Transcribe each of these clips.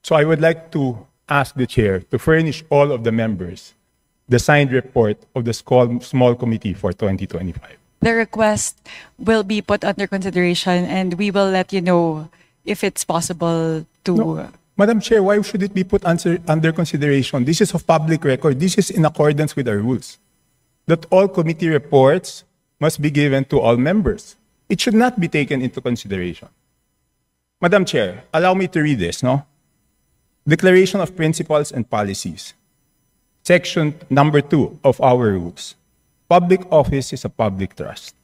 So I would like to ask the chair to furnish all of the members the signed report of the small committee for 2025. The request will be put under consideration and we will let you know if it's possible to... No. Madam Chair, why should it be put under consideration? This is of public record. This is in accordance with our rules. That all committee reports must be given to all members. It should not be taken into consideration. Madam Chair, allow me to read this, no? Declaration of Principles and Policies. Section number 2 of our rules. Public office is a public trust.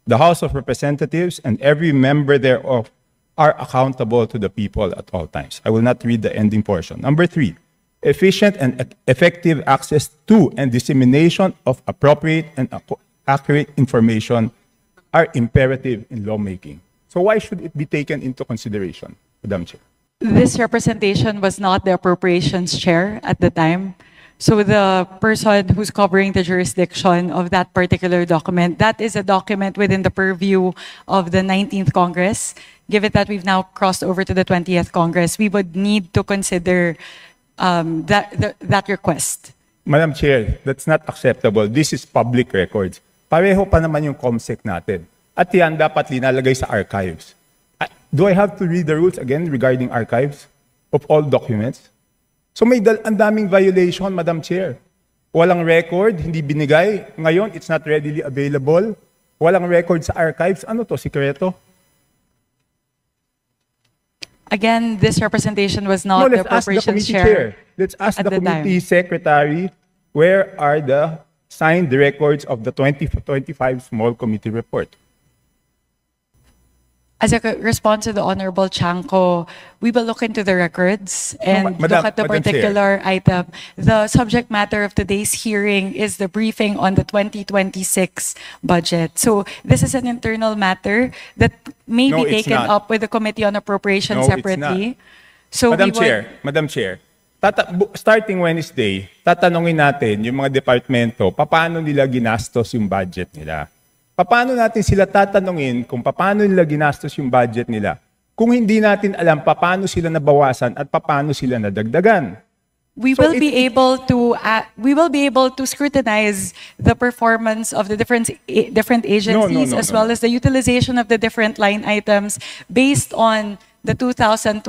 The House of Representatives and every member thereof are accountable to the people at all times. I will not read the ending portion. Number 3, efficient and effective access to and dissemination of appropriate and accurate information are imperative in lawmaking. So why should it be taken into consideration, Madam Chair? This representation was not the appropriations chair at the time. So the person who's covering the jurisdiction of that particular document, that is a document within the purview of the 19th Congress. Given that we've now crossed over to the 20th Congress, we would need to consider that request. Madam Chair, that's not acceptable. This is public records. Pareho pa naman yung COMSEC natin. At yan dapat linalagay sa archives. Do I have to read the rules again regarding archives of all documents? So may ang daming violation, Madam Chair. Walang record, hindi binigay. Ngayon, it's not readily available. Walang record sa archives. Ano to, sikreto? Again, this representation was not the appropriations chair. Let's ask the committee secretary, where are the signed records of the 2025 small committee report? As a response to the Honorable Chanco, we will look into the records and look at the particular item. The subject matter of today's hearing is the briefing on the 2026 budget. So this is an internal matter that may be taken up with the Committee on Appropriations separately. So Madam Chair, starting Wednesday, tatanungin natin yung mga departamento, paano nila ginastos yung budget nila. Paano natin sila tatanungin kung paano nila ginastos yung budget nila kung hindi natin alam paano sila nabawasan at paano sila nadagdagan? We will be able to scrutinize the performance of the different agencies as well as the utilization of the different line items based on the 2025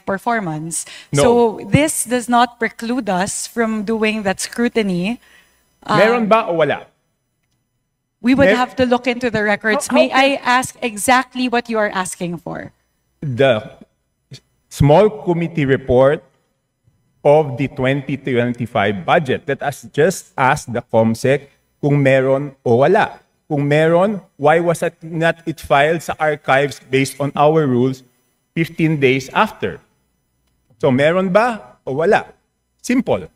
performance. So this does not preclude us from doing that scrutiny. Meron ba o wala? We would have to look into the records. May I ask exactly what you are asking for? The small committee report of the 2025 budget. Let us just ask the COMSEC kung meron o wala. Kung meron, why was it not filed sa archives based on our rules 15 days after? So meron ba o wala? Simple.